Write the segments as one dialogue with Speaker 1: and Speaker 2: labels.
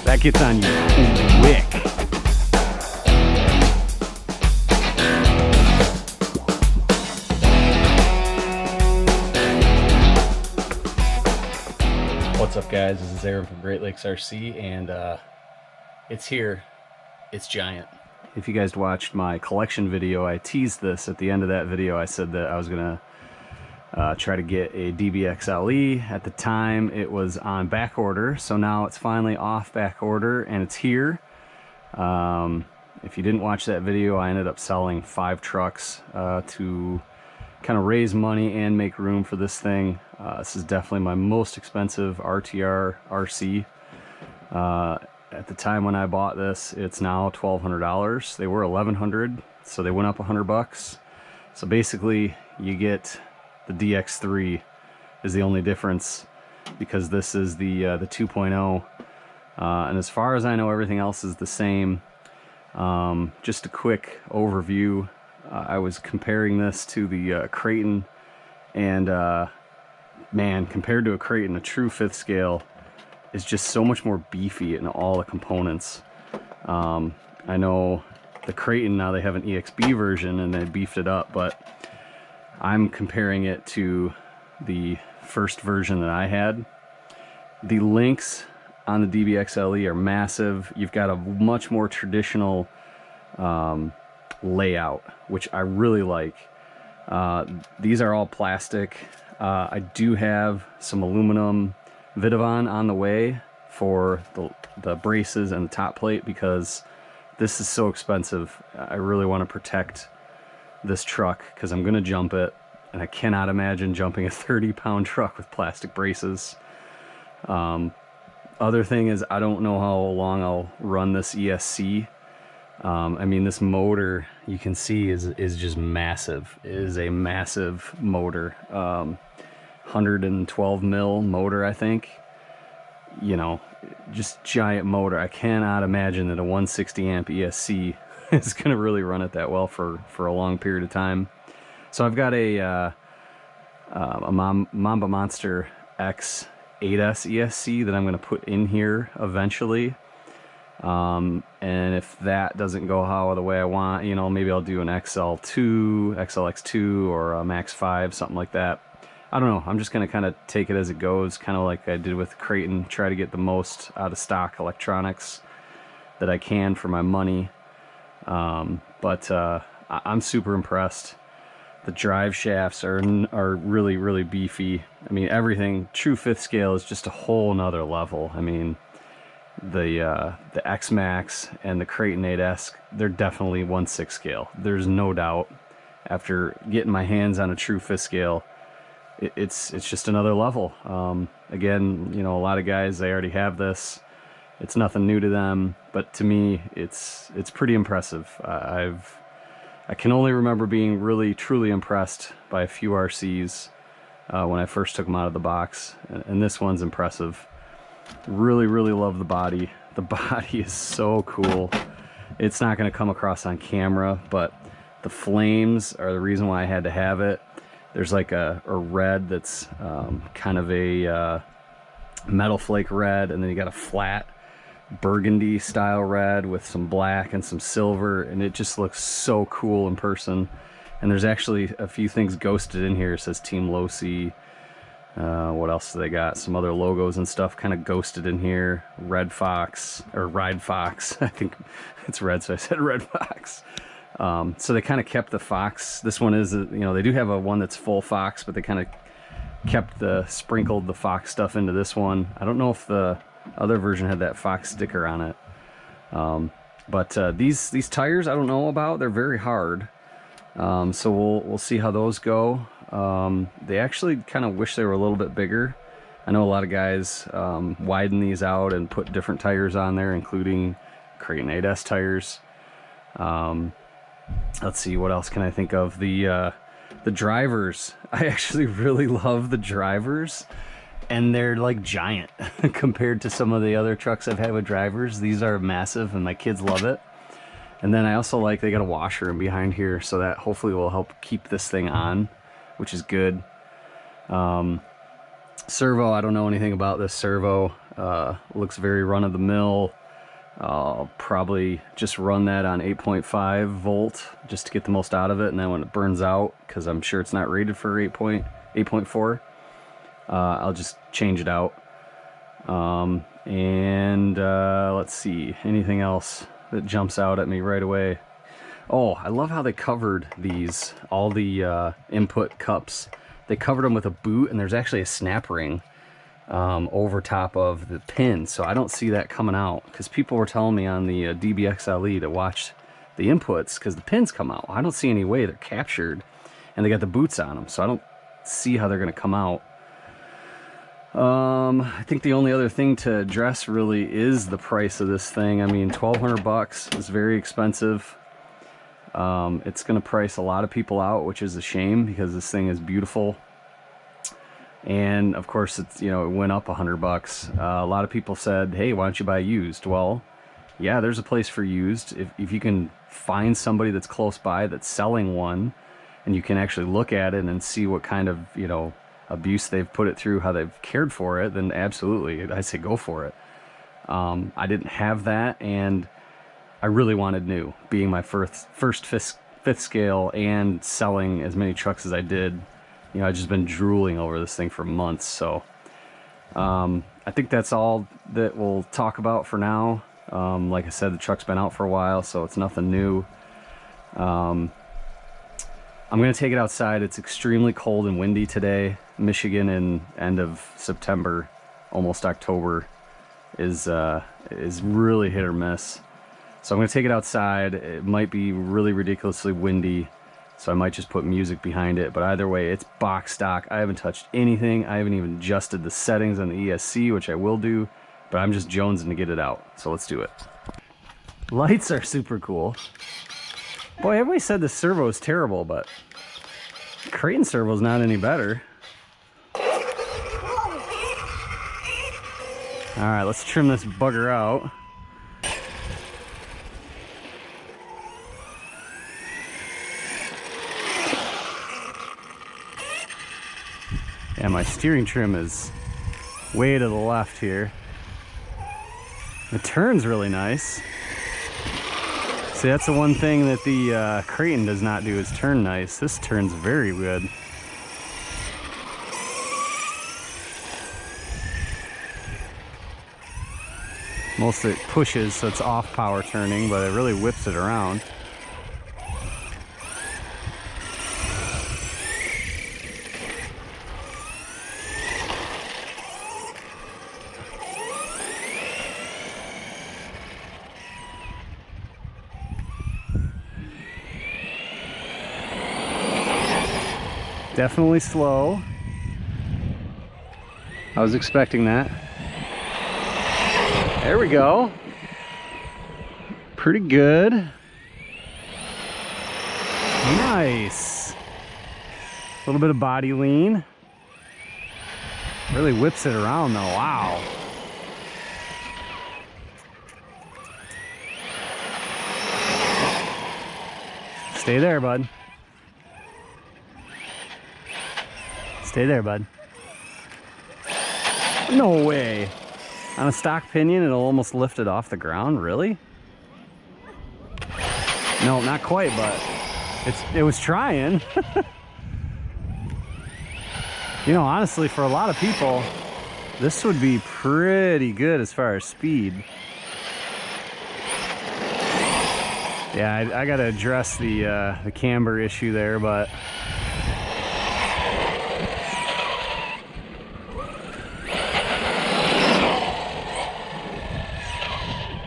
Speaker 1: That gets on you quick. What's up, guys? This is Aaron from Great Lakes RC, and it's here. It's giant. If you guys watched my collection video, I teased this at the end of that video. I said that I was gonna try to get a DBXLE. At the time, it was on back order, so now it's finally off back order and it's here. If you didn't watch that video, I ended up selling 5 trucks to kind of raise money and make room for this thing. This is definitely my most expensive RTR RC. At the time when I bought this, it's now $1,200. They were $1,100, so they went up $100. So basically, you get the DX3 is the only difference, because this is the 2.0, and as far as I know, everything else is the same. Just a quick overview. I was comparing this to the Creighton, and man, compared to a Creighton, a true 5th scale is just so much more beefy in all the components. I know the Creighton, now they have an EXB version and they beefed it up, but I'm comparing it to the first version that I had. The links on the DBXLE are massive. You've got a much more traditional layout, which I really like. These are all plastic. I do have some aluminum Vidavon on the way for the braces and the top plate, because this is so expensive. I really want to protect this truck because I'm going to jump it, and I cannot imagine jumping a 30-pound truck with plastic braces. Other thing is, I don't know how long I'll run this ESC. I mean, this motor, you can see, is just massive. It is a massive motor. 112 mil motor, I think. You know, just giant motor. I cannot imagine that a 160 amp ESC is going to really run it that well for a long period of time. So I've got a Mamba Monster X 8S ESC that I'm going to put in here eventually. And if that doesn't go how the way I want, you know, maybe I'll do an XL2, XLX2, or a Max 5, something like that. I don't know. I'm just going to kind of take it as it goes, kind of like I did with Creighton, try to get the most out of stock electronics that I can for my money. But I'm super impressed. The drive shafts are really, really beefy. I mean, everything, true 5th scale is just a whole nother level. I mean, the X-Max and the Creighton 8S, they're definitely 1/6 scale. There's no doubt. After getting my hands on a true 5th scale, it's just another level. Again, you know, a lot of guys, they already have this. It's nothing new to them, but to me, it's pretty impressive. I can only remember being really, truly impressed by a few RCs when I first took them out of the box, and this one's impressive. Really, really love the body. The body is so cool. It's not going to come across on camera, but the flames are the reason why I had to have it. There's like a red that's kind of a metal flake red, and then you got a flat burgundy style red with some black and some silver, and it just looks so cool in person. And there's actually a few things ghosted in here. It says Team Losi. What else do they got? Some other logos and stuff kind of ghosted in here. Red Fox, or Ride Fox. I think it's red, so I said Red Fox. So they kind of kept the Fox. This one is, you know, they do have a one that's full Fox, but they kind of kept sprinkled the Fox stuff into this one. I don't know if the other version had that Fox sticker on it. But these tires, I don't know about. They're very hard. So we'll see how those go. They actually kind of wish they were a little bit bigger. I know a lot of guys widen these out and put different tires on there, including Creighton 8S tires. Let's see, what else can I think of? The drivers. I actually really love the drivers, and they're like giant compared to some of the other trucks I've had with drivers. These are massive, and my kids love it. And then I also like they got a washer in behind here, so that hopefully will help keep this thing on, which is good. Servo, I don't know anything about this Servo. Looks very run-of-the-mill. I'll probably just run that on 8.5 volt just to get the most out of it, and then when it burns out, because I'm sure it's not rated for 8.4, I'll just change it out. Let's see, anything else that jumps out at me right away? Oh, I love how they covered these, all the input cups. They covered them with a boot, and there's actually a snap ring over top of the pin, so I don't see that coming out, because people were telling me on the DBXLE to watch the inputs because the pins come out. I don't see any way. They're captured, and they got the boots on them, so I don't see how they're going to come out. I think the only other thing to address really is the price of this thing. I mean, 1,200 bucks is very expensive. It's going to price a lot of people out, which is a shame because this thing is beautiful. And of course, it's, you know, it went up 100 bucks. A lot of people said, hey, why don't you buy used? Well, yeah, there's a place for used. If you can find somebody that's close by that's selling one, and you can actually look at it and see what kind of, you know, abuse they've put it through, how they've cared for it, then absolutely, I say go for it. I didn't have that, and I really wanted new, being my first fifth scale and selling as many trucks as I did. You know, I've just been drooling over this thing for months, so I think that's all that we'll talk about for now. Like I said, the truck's been out for a while, so it's nothing new. I'm going to take it outside. It's extremely cold and windy today. Michigan in end of September, almost October, is really hit or miss. So I'm going to take it outside. It might be really ridiculously windy, so I might just put music behind it. But either way, it's box stock. I haven't touched anything. I haven't even adjusted the settings on the ESC, which I will do, but I'm just jonesing to get it out. So let's do it. Lights are super cool. Boy, everybody said the servo is terrible, but Creighton servo is not any better. All right, let's trim this bugger out. Yeah, my steering trim is way to the left here. It turns really nice. See, that's the one thing that the Creighton does not do, is turn nice. This turns very good. Most of it pushes, so it's off power turning, but it really whips it around. Definitely slow. I was expecting that. There we go. Pretty good. Nice. A little bit of body lean. Really whips it around though. Wow. Stay there, bud. Stay there, bud. No way. On a stock pinion, it'll almost lift it off the ground. Really? No, not quite, but it was trying. You know, honestly, for a lot of people, this would be pretty good as far as speed. Yeah, I gotta address the camber issue there, but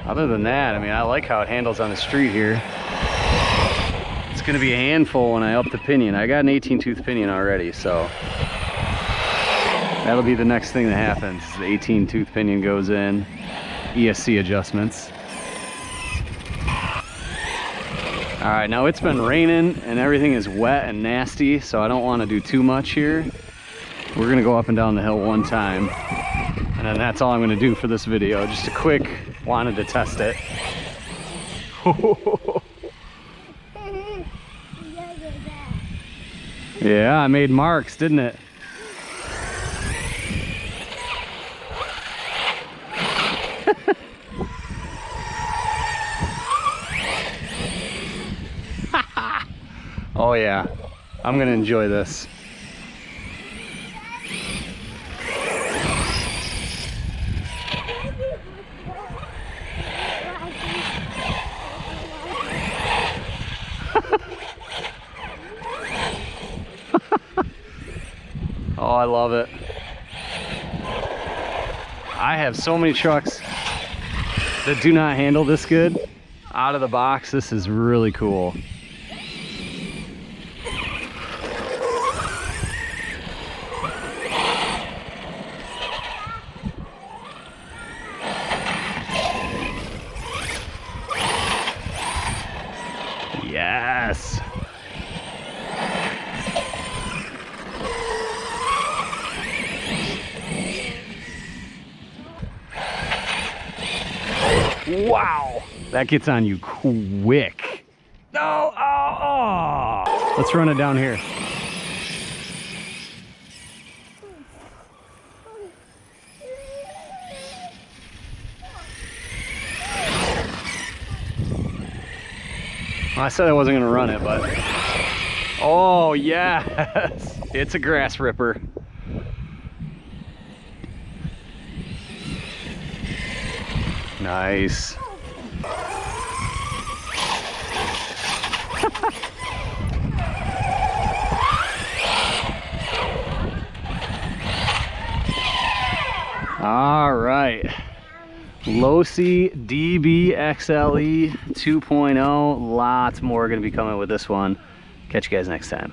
Speaker 1: other than that, I mean, I like how it handles on the street here. It's going to be a handful when I up the pinion. I got an 18-tooth pinion already, so that'll be the next thing that happens. The 18-tooth pinion goes in, ESC adjustments. All right, now it's been raining and everything is wet and nasty, so I don't want to do too much here. We're going to go up and down the hill one time, and then that's all I'm going to do for this video. Just a quick, wanted to test it. Yeah, I made marks, didn't it? Oh yeah, I'm gonna enjoy this. Oh, I love it. I have so many trucks that do not handle this good. Out of the box, this is really cool. Yes. Wow, that gets on you quick. No, oh. Let's run it down here. Well, I said I wasn't gonna run it, but oh yes, it's a grass ripper. Nice. All right. Losi DBXLE 2.0. Lots more going to be coming with this one. Catch you guys next time.